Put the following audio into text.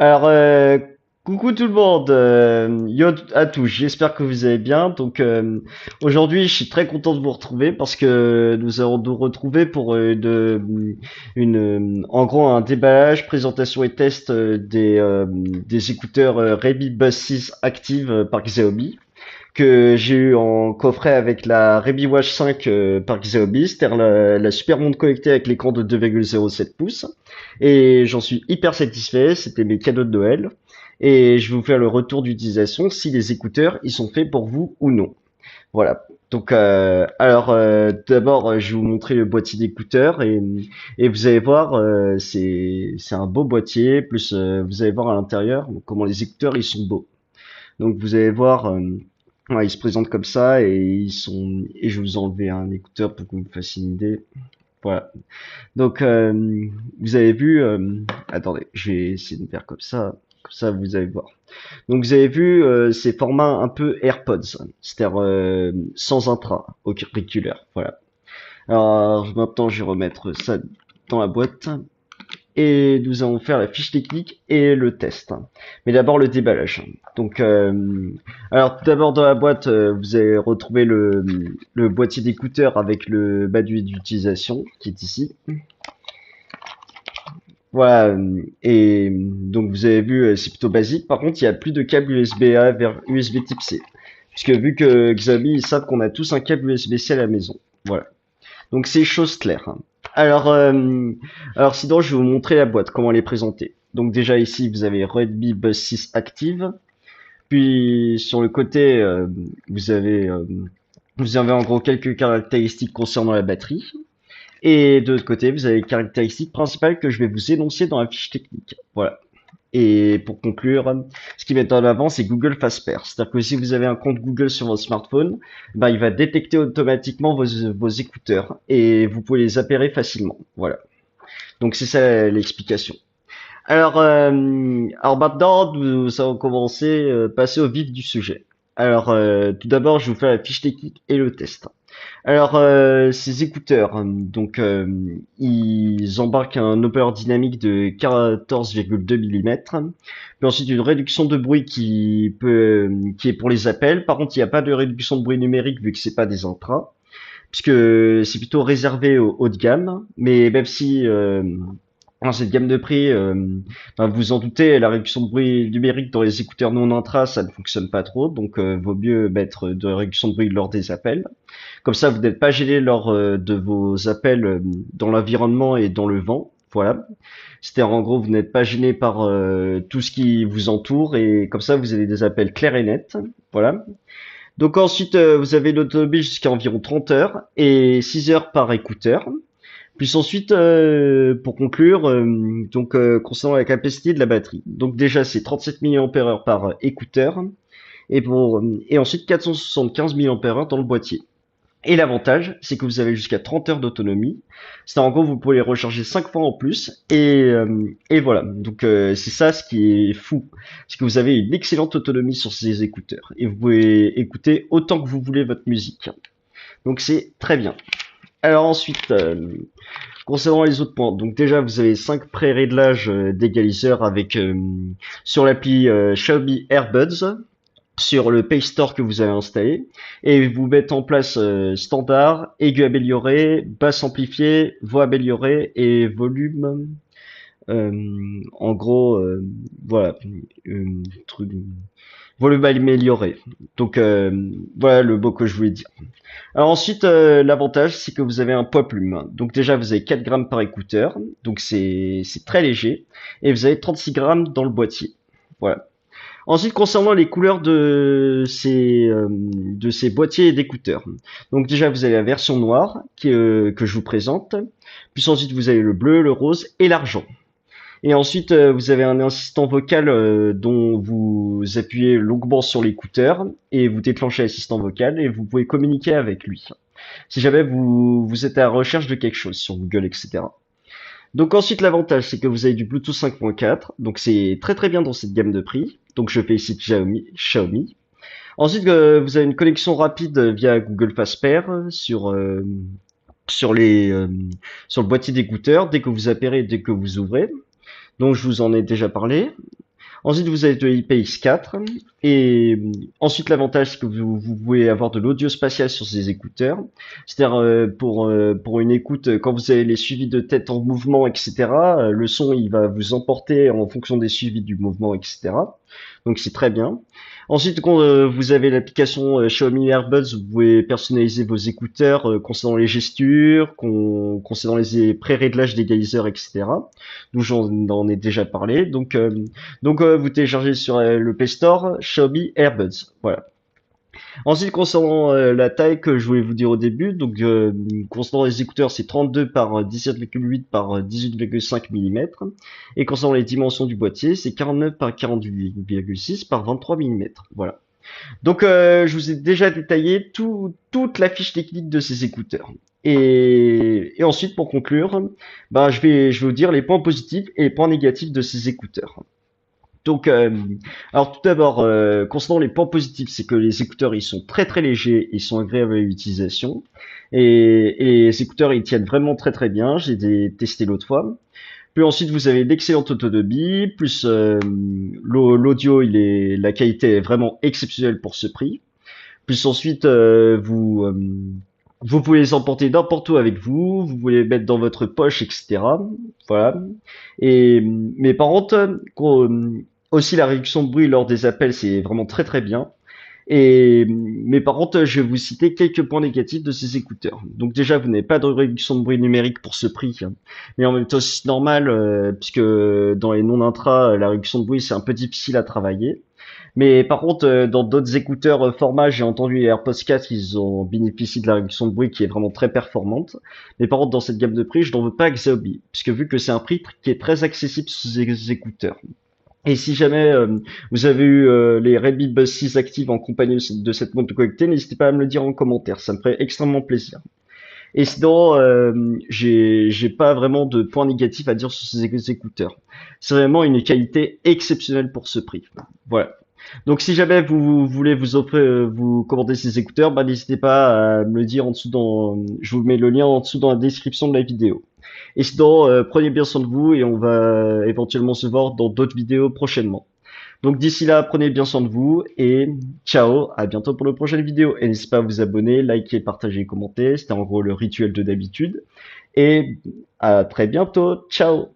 Alors, coucou tout le monde, yo à tous, j'espère que vous allez bien. Aujourd'hui, je suis très content de vous retrouver parce que nous allons nous retrouver pour en gros, un déballage, présentation et test des écouteurs Redmi Buds 6 Active par Xiaomi que j'ai eu en coffret avec la Redmi Watch 5 par Xiaomi, c'est-à-dire la super montre connectée avec l'écran de 2,07 pouces. Et j'en suis hyper satisfait, c'était mes cadeaux de Noël. Et je vais vous faire le retour d'utilisation si les écouteurs ils sont faits pour vous ou non. Voilà. D'abord, je vais vous montrer le boîtier d'écouteurs et vous allez voir, c'est un beau boîtier. Plus, vous allez voir à l'intérieur comment les écouteurs ils sont beaux. Donc vous allez voir, ouais, ils se présentent comme ça et je vais vous enlever un écouteur pour que vous me fassiez une idée. Voilà. Donc vous avez vu, attendez, je vais essayer de faire comme ça vous allez voir. Donc vous avez vu ces formats un peu AirPods, c'est-à-dire sans auriculaire. Voilà. Alors maintenant je vais remettre ça dans la boîte et nous allons faire la fiche technique et le test. Mais d'abord le déballage. Alors tout d'abord dans la boîte, vous allez retrouver le boîtier d'écouteurs avec le manuel d'utilisation qui est ici. Voilà, et donc vous avez vu, c'est plutôt basique. Par contre, il y a plus de câble USB-A vers USB type C. Puisque vu que Xiaomi, ils savent qu'on a tous un câble USB-C à la maison. Voilà. Donc c'est chose claire, hein. Alors, sinon, je vais vous montrer la boîte, comment elle est présentée. Donc déjà ici, vous avez Redmi Buds 6 Active. Puis sur le côté, vous avez en gros quelques caractéristiques concernant la batterie. Et de l'autre côté, vous avez les caractéristiques principales que je vais vous énoncer dans la fiche technique. Voilà. Et pour conclure, ce qui met en avant, c'est Google Fast Pair. C'est-à-dire que si vous avez un compte Google sur votre smartphone, ben, il va détecter automatiquement vos écouteurs et vous pouvez les appairer facilement. Voilà. Donc c'est ça l'explication. Alors maintenant, nous allons commencer, passer au vif du sujet. Tout d'abord, je vais vous faire la fiche technique et le test. Ces écouteurs, ils embarquent un haut-parleur dynamique de 14,2 mm, puis ensuite une réduction de bruit qui est pour les appels. Par contre, il n'y a pas de réduction de bruit numérique vu que c'est pas des intras, puisque c'est plutôt réservé au haut de gamme. Mais même si dans cette gamme de prix, ben, vous vous en doutez, la réduction de bruit numérique dans les écouteurs non intra, ça ne fonctionne pas trop, donc vaut mieux mettre de réduction de bruit lors des appels. Comme ça, vous n'êtes pas gêné lors de vos appels dans l'environnement et dans le vent. Voilà. C'est-à-dire, en gros, vous n'êtes pas gêné par tout ce qui vous entoure et comme ça, vous avez des appels clairs et nets. Voilà. Donc ensuite, vous avez une autonomie jusqu'à environ 30 heures et 6 heures par écouteur. Puis ensuite, pour conclure, concernant la capacité de la batterie. Donc déjà, c'est 37 mAh par écouteur et ensuite 475 mAh dans le boîtier. Et l'avantage, c'est que vous avez jusqu'à 30 heures d'autonomie. C'est en gros, vous pouvez les recharger 5 fois en plus. Et voilà. C'est ça ce qui est fou. C'est que vous avez une excellente autonomie sur ces écouteurs. Et vous pouvez écouter autant que vous voulez votre musique. Donc c'est très bien. Alors ensuite, concernant les autres points. Donc déjà, vous avez 5 pré-réglages d'égaliseur avec sur l'appli Xiaomi AirBuds sur le Play Store que vous avez installé et vous mettez en place standard, aigu amélioré, basse amplifiée, voix améliorée et volume. En gros, voilà, truc, volume amélioré. Voilà le mot que je voulais dire. Alors ensuite, l'avantage, c'est que vous avez un poids plume. Donc déjà, vous avez 4 grammes par écouteur, donc c'est très léger, et vous avez 36 grammes dans le boîtier. Voilà. Ensuite, concernant les couleurs de ces boîtiers d'écouteurs. Donc déjà, vous avez la version noire que je vous présente. Puis ensuite, vous avez le bleu, le rose et l'argent. Et ensuite, vous avez un assistant vocal dont vous appuyez longuement sur l'écouteur et vous déclenchez l'assistant vocal et vous pouvez communiquer avec lui. Si jamais vous êtes à la recherche de quelque chose sur Google, etc. Donc ensuite, l'avantage, c'est que vous avez du Bluetooth 5.4, donc c'est très très bien dans cette gamme de prix. Donc je félicite Xiaomi. Ensuite, vous avez une connexion rapide via Google Fast Pair sur sur le boîtier d'écouteurs dès que vous appairez, dès que vous ouvrez. Donc je vous en ai déjà parlé. Ensuite, vous avez de l'IPX4. Et ensuite, l'avantage, c'est que vous pouvez avoir de l'audio spatial sur ces écouteurs. C'est-à-dire, pour une écoute, quand vous avez les suivis de tête en mouvement, etc., le son, il va vous emporter en fonction des suivis du mouvement, etc. Donc, c'est très bien. Ensuite, quand vous avez l'application Xiaomi Earbuds, vous pouvez personnaliser vos écouteurs concernant les gestures, concernant les pré-réglages d'égaliseur, etc. D'où j'en ai déjà parlé. Donc, vous téléchargez sur le Play Store Xiaomi Earbuds. Voilà. Ensuite, concernant la taille que je voulais vous dire au début, donc concernant les écouteurs, c'est 32 par 17,8 par 18,5 mm. Et concernant les dimensions du boîtier, c'est 49 par 48,6 par 23 mm. Voilà. Donc, je vous ai déjà détaillé toute la fiche technique de ces écouteurs. Et ensuite, pour conclure, bah, je vais vous dire les points positifs et les points négatifs de ces écouteurs. Donc, alors tout d'abord, concernant les points positifs, c'est que les écouteurs, ils sont très très légers, ils sont agréables à l'utilisation, et les écouteurs, ils tiennent vraiment très très bien. J'ai testé l'autre fois. Puis ensuite, vous avez l'excellente autonomie, plus l'audio, la qualité est vraiment exceptionnelle pour ce prix. Plus ensuite, vous pouvez les emporter n'importe où avec vous, vous pouvez les mettre dans votre poche, etc. Voilà. Mais par contre, aussi la réduction de bruit lors des appels, c'est vraiment très très bien. Mais par contre, je vais vous citer quelques points négatifs de ces écouteurs. Donc déjà, vous n'avez pas de réduction de bruit numérique pour ce prix, hein. Mais en même temps, c'est normal, puisque dans les non-intra, la réduction de bruit, c'est un peu difficile à travailler. Mais par contre, dans d'autres écouteurs format, j'ai entendu les AirPods 4, ils ont bénéficié de la réduction de bruit qui est vraiment très performante. Mais par contre, dans cette gamme de prix, je n'en veux pas Xiaomi, puisque vu que c'est un prix qui est très accessible sur ces écouteurs. Et si jamais vous avez eu les Redmi Buds 6 actives en compagnie de cette montre connectée, n'hésitez pas à me le dire en commentaire, ça me ferait extrêmement plaisir. Et sinon, j'ai pas vraiment de points négatifs à dire sur ces écouteurs. C'est vraiment une qualité exceptionnelle pour ce prix. Voilà. Donc si jamais vous voulez vous offrir, vous commander ces écouteurs, bah n'hésitez pas à me le dire en dessous je vous mets le lien en dessous dans la description de la vidéo. Et sinon, prenez bien soin de vous et on va éventuellement se voir dans d'autres vidéos prochainement. Donc d'ici là, prenez bien soin de vous et ciao, à bientôt pour la prochaine vidéo. Et n'hésitez pas à vous abonner, liker, partager, commenter. C'était en gros le rituel de d'habitude. Et à très bientôt. Ciao.